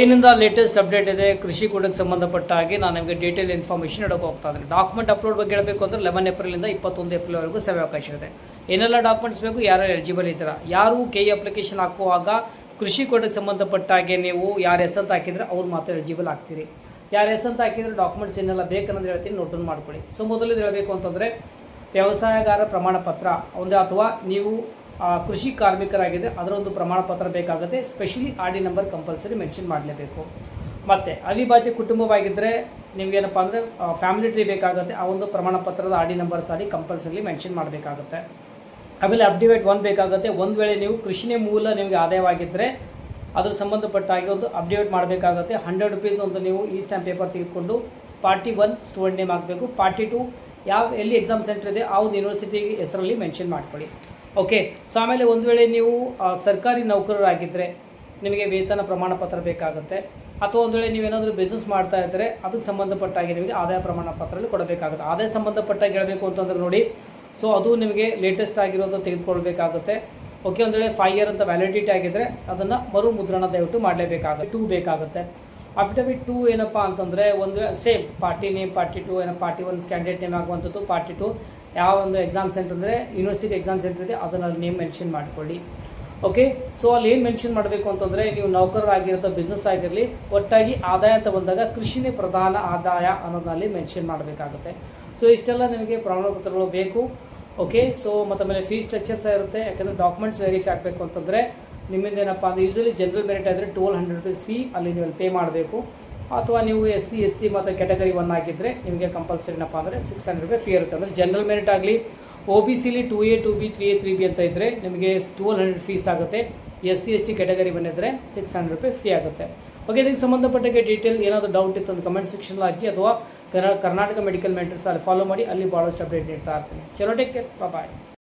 ಏನಿಂದ latest update ಇದೆ ಕೃಷಿ ಕೂಡಕ್ಕೆ ಸಂಬಂಧಪಟ್ಟ ಹಾಗೆ ನಾನು ನಿಮಗೆ ಡೀಟೇಲ್ ಇನ್ಫಾರ್ಮೇಷನ್ ಇಡೋಕೆ ಹೋಗ್ತಾ ಇದ್ದೀನಿ. ಡಾಕ್ಯುಮೆಂಟ್ ಅಪ್ಲೋಡ್ ಬಗ್ಗೆ ಹೇಳಬೇಕು ಅಂದರೆ 11 ಏಪ್ರಿಲಿಂದ 21 ಏಪ್ರಿಲ್ವರೆಗೂ ಸೇವಾವಕಾಶ ಇದೆ. ಏನೆಲ್ಲ ಡಾಕ್ಯುಮೆಂಟ್ಸ್ ಬೇಕು, ಯಾರು ಎಲಿಜಿಬಲ್ ಇದ್ದೀರಾ, ಯಾರು ಕೆ ಅಪ್ಲಿಕೇಶನ್ ಹಾಕುವಾಗ ಕೃಷಿ ಕೋಡಕ್ಕೆ ಸಂಬಂಧಪಟ್ಟ ಹಾಗೆ ನೀವು ಯಾರು ಎಸ್ ಅಂತ ಹಾಕಿದರೆ ಅವ್ರು ಮಾತ್ರ ಎಲಿಜಿಬಲ್ ಆಗ್ತೀರಿ. ಯಾರು ಎಸ್ ಅಂತ ಹಾಕಿದರೆ ಡಾಕ್ಯುಮೆಂಟ್ಸ್ ಏನೆಲ್ಲ ಬೇಕನ್ನೋದು ಹೇಳ್ತೀನಿ, ನೋಟ್ ಡೌನ್ ಮಾಡ್ಕೊಳ್ಳಿ. ಸೊ ಮೊದಲು ಹೇಳಬೇಕು ಅಂತಂದರೆ ವ್ಯವಸಾಯಗಾರ ಪ್ರಮಾಣ ಪತ್ರ ಒಂದು, ಅಥವಾ ನೀವು ಕೃಷಿ ಕಾರ್ಮಿಕರಾಗಿದ್ದರೆ ಅದರ ಒಂದು ಪ್ರಮಾಣ ಪತ್ರ ಬೇಕಾಗುತ್ತೆ. Specially R D number compulsory mention ಮಾಡಲೇಬೇಕು. ಮತ್ತು ಅವಿಭಾಜ್ಯ ಕುಟುಂಬವಾಗಿದ್ದರೆ ನಿಮಗೇನಪ್ಪ ಅಂದರೆ ಫ್ಯಾಮಿಲಿ ಟ್ರೀ ಬೇಕಾಗುತ್ತೆ. ಆ ಒಂದು ಪ್ರಮಾಣ ಪತ್ರದ R D number sorry compulsory mention ಮಾಡಬೇಕಾಗುತ್ತೆ. ಆಮೇಲೆ ಅಫಿಡವಿಟ್ 1 ಬೇಕಾಗುತ್ತೆ. ಒಂದು ವೇಳೆ ನೀವು ಕೃಷಿನೇ ಮೂಲ ನಿಮಗೆ ಆದಾಯವಾಗಿದ್ದರೆ ಅದ್ರ ಸಂಬಂಧಪಟ್ಟ ಹಾಗೆ ಒಂದು ಅಫಿಡವಿಟ್ ಮಾಡಬೇಕಾಗುತ್ತೆ. 100 ರೂಪೀಸ್ ಒಂದು ನೀವು ಈ ಸ್ಟ್ಯಾಂಪ್ ಪೇಪರ್ ತೆಗೆದುಕೊಂಡು ಪಾರ್ಟಿ 1 ಸ್ಟೂಡೆಂಟ್ ನೇಮ್ ಹಾಕಬೇಕು. ಪಾರ್ಟಿ 2 ಎಲ್ಲಿ ಎಕ್ಸಾಮ್ ಸೆಂಟರ್ ಇದೆ ಆ ಒಂದು ಯೂನಿವರ್ಸಿಟಿ ಹೆಸರಲ್ಲಿ ಮೆನ್ಷನ್ ಮಾಡ್ಕೊಳ್ಳಿ. ಓಕೆ. ಸೊ ಆಮೇಲೆ ಒಂದು ವೇಳೆ ನೀವು ಸರ್ಕಾರಿ ನೌಕರರಾಗಿದ್ದರೆ ನಿಮಗೆ ವೇತನ ಪ್ರಮಾಣ ಪತ್ರ ಬೇಕಾಗುತ್ತೆ. ಅಥವಾ ಒಂದು ವೇಳೆ ನೀವೇನಾದರೂ ಬಿಸ್ನೆಸ್ ಮಾಡ್ತಾ ಇದ್ದರೆ ಅದಕ್ಕೆ ಸಂಬಂಧಪಟ್ಟಾಗಿ ನಿಮಗೆ ಆದಾಯ ಪ್ರಮಾಣ ಪತ್ರದಲ್ಲಿ ಕೊಡಬೇಕಾಗುತ್ತೆ. ಆದಾಯ ಸಂಬಂಧಪಟ್ಟಾಗಿ ಹೇಳಬೇಕು ಅಂತಂದ್ರೆ ನೋಡಿ, ಸೊ ಅದು ನಿಮಗೆ ಲೇಟೆಸ್ಟ್ ಆಗಿರೋದು ತೆಗೆದುಕೊಳ್ಬೇಕಾಗುತ್ತೆ. ಓಕೆ. ಒಂದು ವೇಳೆ 5 ಇಯರ್ ಅಂತ ವ್ಯಾಲಿಡಿಟಿ ಆಗಿದ್ದರೆ ಅದನ್ನು ಮರು ಮುದ್ರಣ ದಯವಿಟ್ಟು ಮಾಡಲೇಬೇಕಾಗುತ್ತೆ. 2 ಬೇಕಾಗುತ್ತೆ. ಅಫಿಡವಿಟ್ 2 ಏನಪ್ಪ ಅಂತಂದರೆ ಒಂದು ಸೇಮ್ ಪಾರ್ಟಿ ನೇಮ್, ಪಾರ್ಟಿ 2 ಏನೋ ಪಾರ್ಟಿ 1 ಕ್ಯಾಂಡಿಡೇಟ್ ನೇಮ್ ಆಗುವಂಥದ್ದು. ಪಾರ್ಟಿ 2 ಯಾವ ಒಂದು ಎಕ್ಸಾಮ್ ಸೆಂಟರ್ ಅಂದರೆ ಯೂನಿವರ್ಸಿಟಿ ಎಕ್ಸಾಮ್ ಸೆಂಟರ್ ಇದೆ ಅದನ್ನು ನೇಮ್ ಮೆನ್ಷನ್ ಮಾಡಿಕೊಳ್ಳಿ. ಓಕೆ. ಸೊ ಅಲ್ಲಿ ಏನು ಮೆನ್ಷನ್ ಮಾಡಬೇಕು ಅಂತಂದರೆ ನೀವು ನೌಕರರಾಗಿರೋ ಬಿಸ್ನೆಸ್ ಆಗಿರಲಿ, ಒಟ್ಟಾಗಿ ಆದಾಯ ಅಂತ ಬಂದಾಗ ಕೃಷಿನೇ ಪ್ರಧಾನ ಆದಾಯ ಅನ್ನೋದಲ್ಲಿ ಮೆನ್ಷನ್ ಮಾಡಬೇಕಾಗುತ್ತೆ. ಸೊ ಇಷ್ಟೆಲ್ಲ ನಿಮಗೆ ಪ್ರಮಾಣ ಪತ್ರಗಳು ಬೇಕು. ಓಕೆ. ಸೊ ಮತ್ತು ಆಮೇಲೆ ಫೀಸ್ ಸ್ಟ್ರಕ್ಚರ್ ಸಹ ಇರುತ್ತೆ. ಯಾಕಂದರೆ ಡಾಕ್ಯುಮೆಂಟ್ಸ್ ವೆರಿಫೈ ಆಗಬೇಕು ಅಂತಂದರೆ ನಿಮ್ಮಿಂದ ಏನಪ್ಪ ಅಂದರೆ ಯೂಶಲಿ ಜನರಲ್ ಮೆರಿಟ್ ಆದರೆ 1200 ರೂಪೀಸ್ ಫೀ ಅಲ್ಲಿ ನೀವು ಪೇ ಮಾಡಬೇಕು. ಅಥವಾ ನೀವು SC ST ಮತ್ತು ಕ್ಯಾಟಗರಿ 1 ಆಗಿದ್ದರೆ ನಿಮಗೆ ಕಂಪಲ್ಸರಿ ಏನಪ್ಪ ಅಂದರೆ 600 ರೂಪಾಯಿ ಫೀ ಇರುತ್ತೆ. ಅಂದರೆ ಜನರಲ್ ಮೆರಿಟ್ ಆಗಲಿ OBCಲಿ 2A 2B 3A 3B ಅಂತ ಇದ್ದರೆ ನಿಮಗೆ 1200 ಫೀಸ್ ಆಗುತ್ತೆ. SC ST ಕ್ಯಾಟಗರಿ 1 ಇದ್ದರೆ 600 ರೂಪಾಯಿ ಫೀ ಆಗುತ್ತೆ. ಓಕೆ. ಇದಕ್ಕೆ ಸಂಬಂಧಪಟ್ಟ ಡೀಟೇಲ್ ಏನಾದರೂ ಡೌಟ್ ಇತ್ತು ಅಂತ ಕಮೆಂಟ್ ಸೆಕ್ಷನ್ ಹಾಕಿ, ಅಥವಾ ಕರ್ನಾಟಕ ಮೆಡಿಕಲ್ ಮೆಂಟರ್ಸ್ ಅಲ್ಲಿ ಫಾಲೋ ಮಾಡಿ, ಅಲ್ಲಿ ಭಾಳಷ್ಟು ಅಪ್ಡೇಟ್ ನೀಡ್ತಾ ಇರ್ತೀನಿ. ಚಲೋ, ಟೇಕ್ ಕೇರ್, ಬಾಯ್.